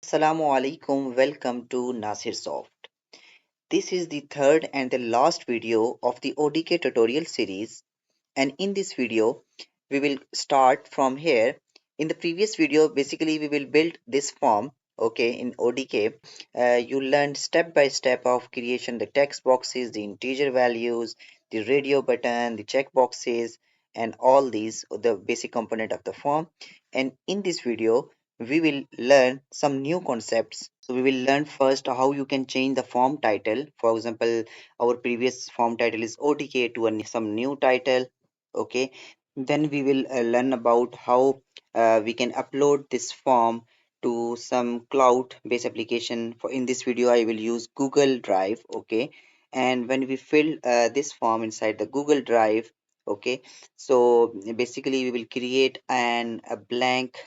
Assalamu alaikum, welcome to Xlsform. This is the third and the last video of the ODK tutorial series, and in this video we will start from here. In the previous video basically we will build this form, okay, in ODK. You learned step by step of creation, the text boxes, the integer values, the radio button, the check boxes, and all these the basic component of the form. And in this video we will learn some new concepts. So we will learn first how you can change the form title. For example, our previous form title is ODK to some new title. Okay, then we will learn about how we can upload this form to some cloud based application. For in this video I will use Google Drive. Okay, and when we fill this form inside the Google Drive, okay, so basically we will create a blank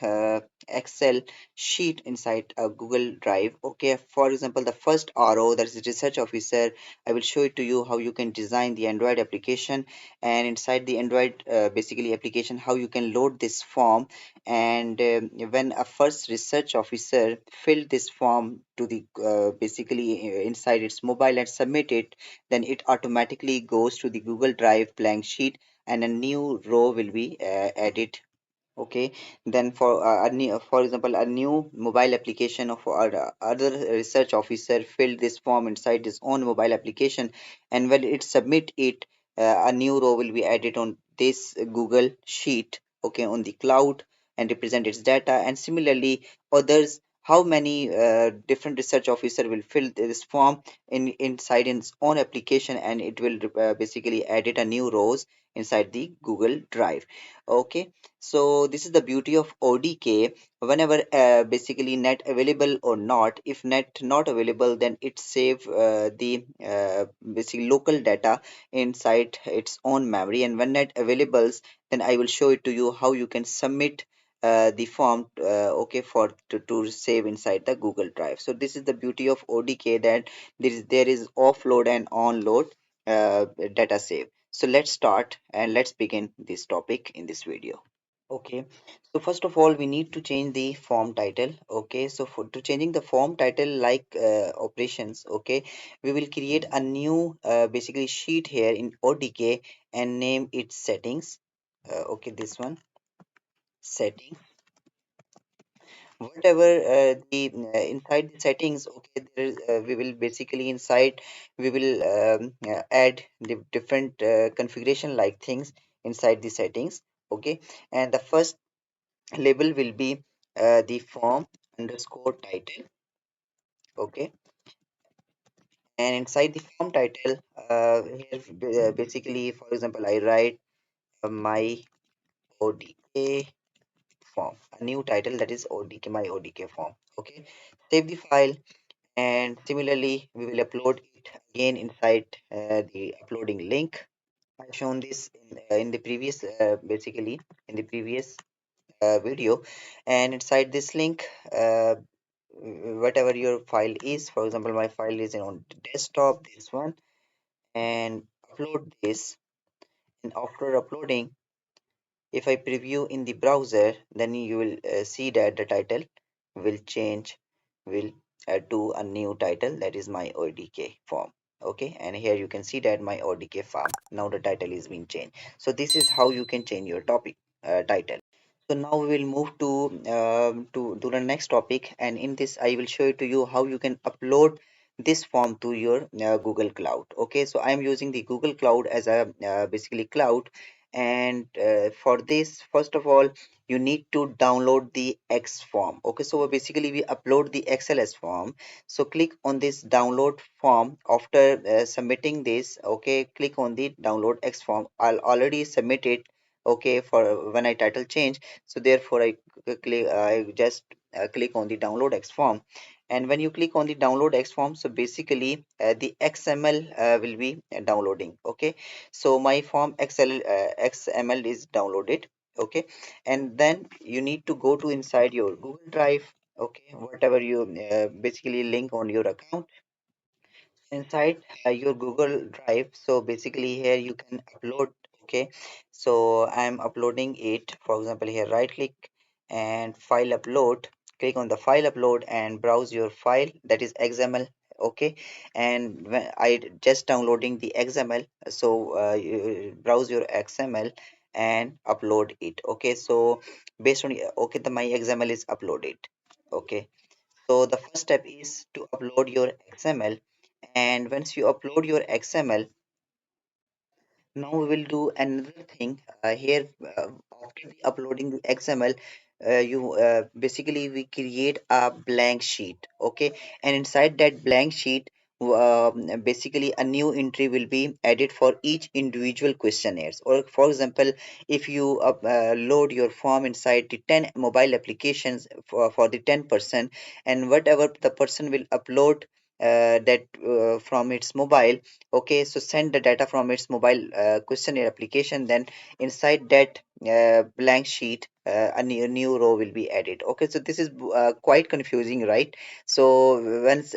Excel sheet inside a Google Drive. Okay, for example, the first RO, that is research officer, I will show it to you how you can design the Android application, and inside the Android basically application how you can load this form. And when a first research officer fill this form to the basically inside its mobile and submit it, then it automatically goes to the Google Drive blank sheet and a new row will be added. Okay, then for for example, a new mobile application of other research officer filled this form inside his own mobile application, and when it submit it, a new row will be added on this Google sheet, okay, on the cloud, and represent its data. And similarly others, how many different research officer will fill this form inside its own application, and it will basically edit a new rows inside the Google Drive. Okay, so this is the beauty of ODK. Whenever basically net available or not, if net not available, then it save the basically local data inside its own memory. And when net available, then I will show it to you how you can submit the form, okay, for to save inside the Google Drive. So this is the beauty of ODK, that there is offload and onload data save. So let's start and let's begin this topic in this video. Okay, so first of all, we need to change the form title. Okay, so for to changing the form title like operations, okay, we will create a new basically sheet here in ODK and name it settings. Okay, this one setting. Whatever the inside the settings, okay, there is, we will basically inside we will add the different configuration like things inside the settings. Okay, and the first label will be the form underscore title. Okay, and inside the form title, here basically, for example, I write my ODK form, a new title, that is ODK, my ODK form. Okay, save the file, and similarly we will upload it again inside the uploading link. I've shown this in the previous basically in the previous video, and inside this link, whatever your file is, for example my file is on desktop, this one, and upload this. And after uploading, if I preview in the browser, then you will see that the title will change, will to a new title, that is my ODK form. Okay, and here you can see that my ODK form, now the title is being changed. So this is how you can change your topic title. So now we will move to the next topic, and in this I will show it to you how you can upload this form to your Google Cloud. Okay, so I am using the Google Cloud as a basically cloud, and for this, first of all, you need to download the X form. Okay, so basically we upload the Xlsform. So click on this download form after submitting this. Okay, click on the download X form. I'll already submit it, okay, for when I title change, so therefore I just click on the download X form. And when you click on the download X form, so basically the XML will be downloading. Okay, so my form XML is downloaded. Okay, and then you need to go to inside your Google Drive. Okay, whatever you basically link on your account inside your Google Drive. So basically here you can upload. Okay, so I'm uploading it. For example, here right click and file upload, click on the file upload and browse your file, that is XML. Okay, and when I just downloading the XML, so you browse your XML and upload it. Okay, so based on okay, the my XML is uploaded. Okay, so the first step is to upload your XML, and once you upload your XML, now we will do another thing here. After the uploading the XML, you basically we create a blank sheet. Okay, and inside that blank sheet, basically a new entry will be added for each individual questionnaires. Or for example, if you load your form inside the 10 mobile applications for the 10%, and whatever the person will upload that from its mobile. Okay, so send the data from its mobile questionnaire application, then inside that blank sheet a new row will be added. Okay, so this is quite confusing, right? So once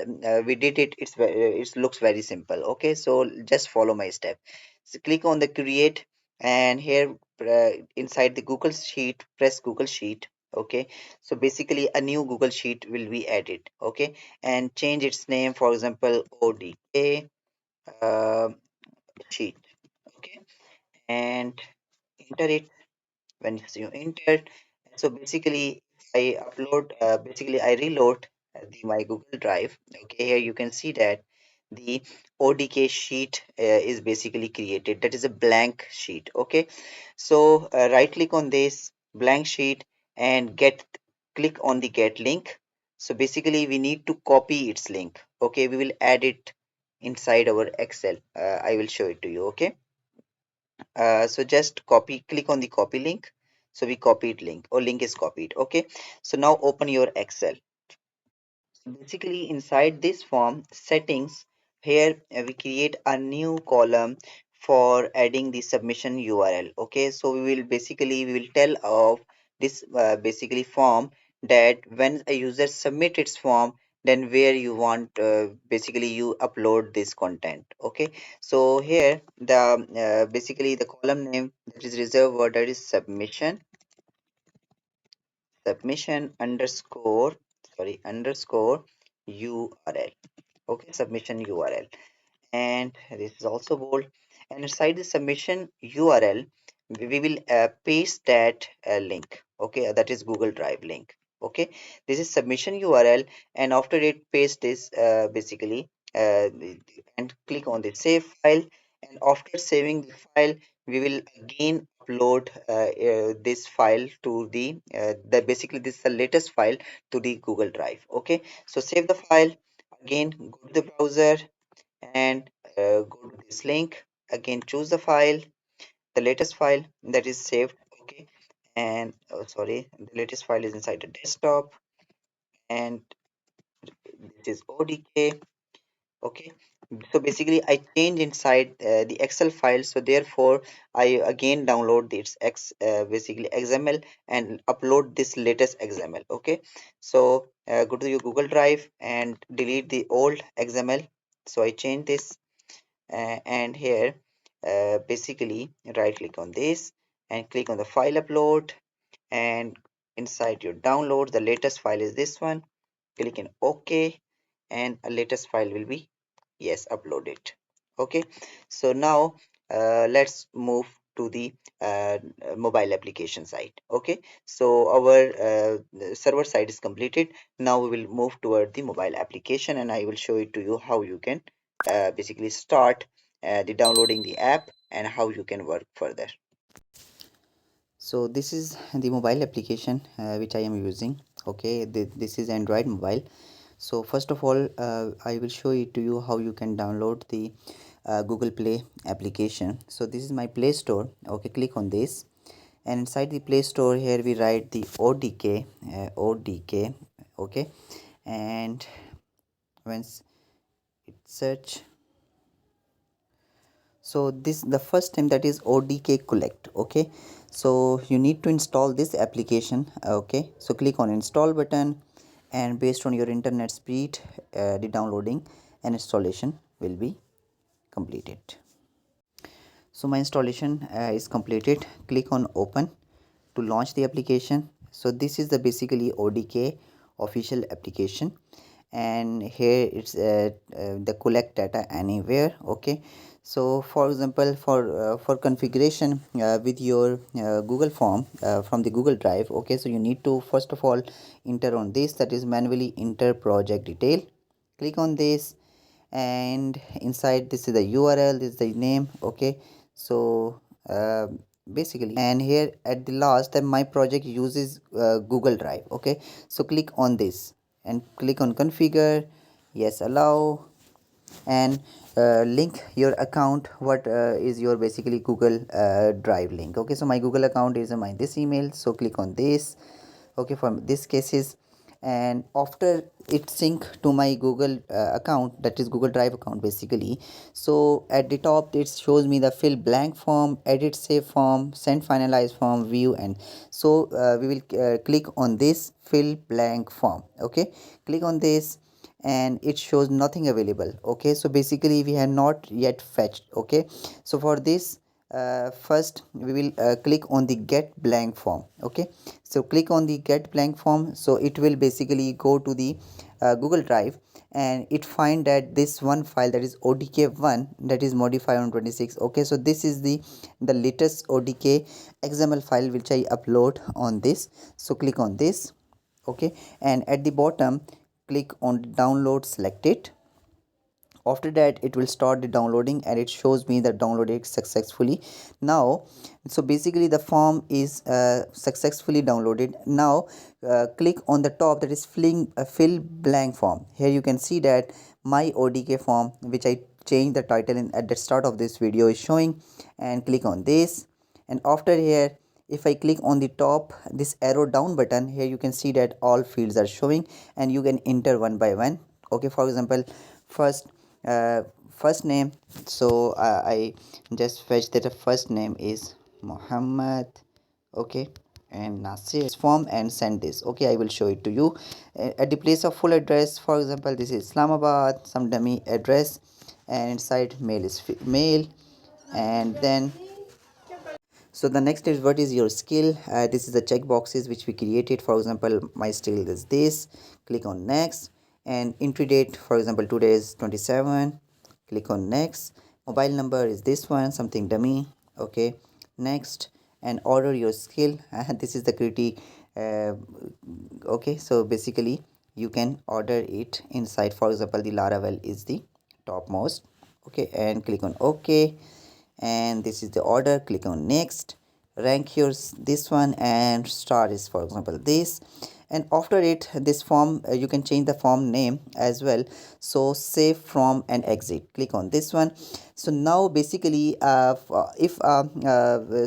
we did it, it looks very simple. Okay, so just follow my step. So click on the create, and here inside the Google sheet, press Google sheet. Okay, so basically a new Google sheet will be added. Okay, and change its name, for example, ODK uh, sheet. Okay, and enter it. When you enter, so basically I reload my Google Drive. Okay, here you can see that the ODK sheet is basically created, that is a blank sheet. Okay, so right click on this blank sheet and click on the get link. So basically we need to copy its link. Okay, we will add it inside our Excel. I will show it to you. Okay, so just click on the copy link. So we copied link, or link is copied. Okay, so now open your Excel. So basically inside this form settings, here we create a new column for adding the submission URL. Okay, so we will tell of this basically form, that when a user submit its form, then where you want basically you upload this content. Okay, so here the basically the column name that is reserved word, that is submission underscore, sorry, underscore URL. Okay, submission URL, and this is also bold. And inside the submission URL, we will paste that link. Okay, that is Google Drive link. Okay, this is submission URL, and after it, paste this basically and click on the save file. And after saving the file, we will again upload this file to the basically this is the latest file to the Google Drive. Okay, so save the file. Again, go to the browser and go to this link. Again, choose the file, the latest file that is saved. Okay, and sorry, the latest file is inside the desktop, and this is ODK. Okay, so basically I change inside the Excel file, so therefore I again download this basically XML and upload this latest XML. Okay, so go to your Google Drive and delete the old XML. So I change this and here basically right click on this and click on the file upload, and inside your download the latest file is this one. Click in OK, and a latest file will be, yes, uploaded. Okay, so now let's move to the mobile application side. Okay, so our server side is completed. Now we will move toward the mobile application, and I will show it to you how you can basically start the downloading the app and how you can work further. So this is the mobile application which I am using. Okay, this is Android mobile. So first of all, I will show it to you how you can download the Google Play application. So this is my Play Store. Okay, click on this, and inside the Play Store here we write the ODK. Okay, and once it search, so this the first time, that is ODK collect. Okay, so you need to install this application. Okay, so click on install button, and based on your internet speed, the downloading and installation will be completed. So my installation is completed. Click on open to launch the application. So this is the basically ODK official application, and here it's the collect data anywhere. Okay, so for example, for configuration with your Google form from the Google Drive. Okay, so you need to first of all enter on this, that is manually enter project detail. Click on this, and inside this is the URL, this is the name. Okay, so uh, basically, and here at the last that my project uses Google Drive. Okay, so click on this and click on configure, yes, allow, and link your account. What is your basically Google Drive link? Okay, so my Google account is my this email, so click on this. Okay, for this cases, and after it sync to my Google account, that is Google Drive account basically. So at the top it shows me the fill blank form, edit save form, send finalize form, view, and so we will click on this fill blank form. Okay, click on this, and it shows nothing available. Okay, so basically we have not yet fetched. Okay, so for this first we will click on the get blank form. Okay, so click on the get blank form, so it will basically go to the Google Drive, and it find that this one file, that is ODK1, that is modified on 26. Okay, so this is the latest ODK XML file which I upload on this. So click on this. Okay, and at the bottom click on download, select it. After that it will start the downloading, and it shows me that downloaded successfully now. So basically the form is successfully downloaded now. Click on the top, that is fill blank form. Here you can see that my ODK form, which I changed the title in at the start of this video, is showing, and click on this. And after here, if I click on the top this arrow down button, here you can see that all fields are showing, and you can enter one by one. Okay, for example, first first name, so I just fetch that the first name is Muhammad. Okay, and Nasir form and send this. Okay, I will show it to you. At the place of full address, for example, this is Islamabad, some dummy address, and inside mail is mail. And then, so the next is what is your skill. This is the check boxes which we created. For example, my skill is this. Click on next, and entry date, for example, today is 27. Click on next. Mobile number is this one, something dummy. Okay, next, and order your skill. This is the critique. Okay, so basically you can order it inside. For example, the Laravel is the topmost. Okay, and click on OK, and this is the order. Click on next. Rank yours this one, and star is for example this. And after it, this form you can change the form name as well. So save from and exit, click on this one. So now basically if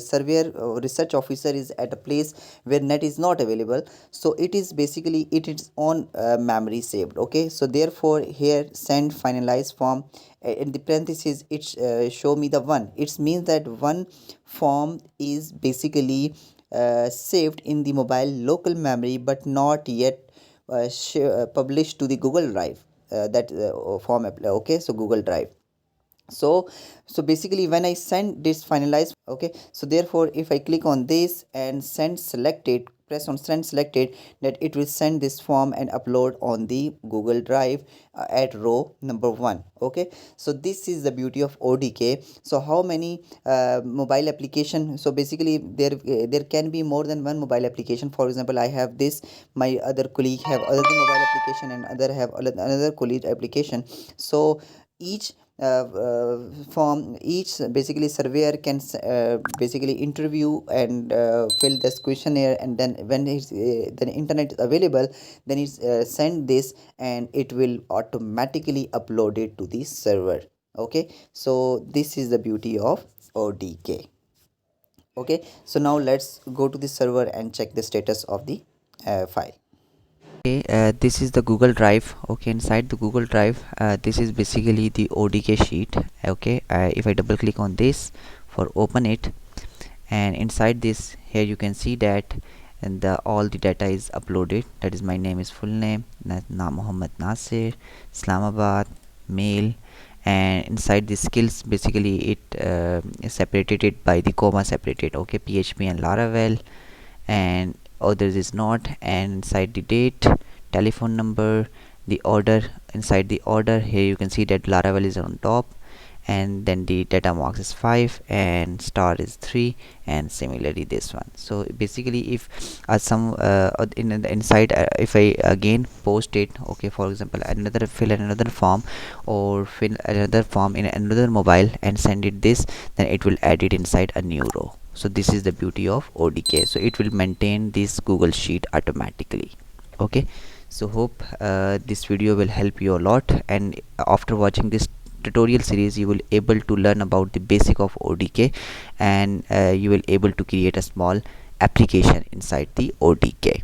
surveyor research officer is at a place where net is not available, so it is basically it is on memory saved. Okay, so therefore here send finalize form, in the parentheses it show me the one. It means that one form is basically saved in the mobile local memory, but not yet published to the Google Drive. That form okay, so Google Drive. So basically when I send this finalize, okay, so therefore if I click on this and send selected, press on send selected, that it will send this form and upload on the Google Drive at row number 1. Okay, so this is the beauty of ODK. So how many mobile application? So basically there can be more than one mobile application. For example, I have this, my other colleague have other mobile application, and other have another colleague application. So each form, each basically surveyor can basically interview and fill this questionnaire, and then when the internet is available, then it's send this, and it will automatically upload it to the server. Okay, so this is the beauty of ODK. Okay, so now let's go to the server and check the status of the file. Okay, this is the Google Drive. Okay, inside the Google Drive, this is basically the ODK sheet. Okay, if I double click on this for open it, and inside this, here you can see that, and all the data is uploaded. That is my name is full name, Muhammad Nasir, Islamabad, mail, and inside the skills basically it is separated it by the comma separated. Okay, PHP and Laravel, and others is not. And inside the date, telephone number, the order. Inside the order here you can see that Laravel is on top, and then the data marks is 5 and star is 3, and similarly this one. So basically if some in the inside, if I again post it, okay, for example another fill another form, or fill another form in another mobile and send it this, then it will add it inside a new row. So this is the beauty of ODK. So it will maintain this Google Sheet automatically. Okay, so hope this video will help you a lot, and after watching this tutorial series you will able to learn about the basic of ODK, and you will able to create a small application inside the ODK.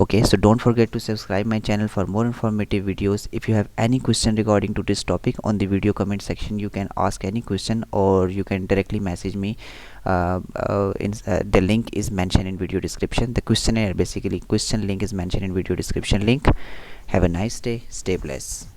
Okay, so don't forget to subscribe my channel for more informative videos. If you have any question regarding to this topic, on the video comment section you can ask any question, or you can directly message me. The link is mentioned in video description. The questionnaire, basically question link, is mentioned in video description link. Have a nice day, stay blessed.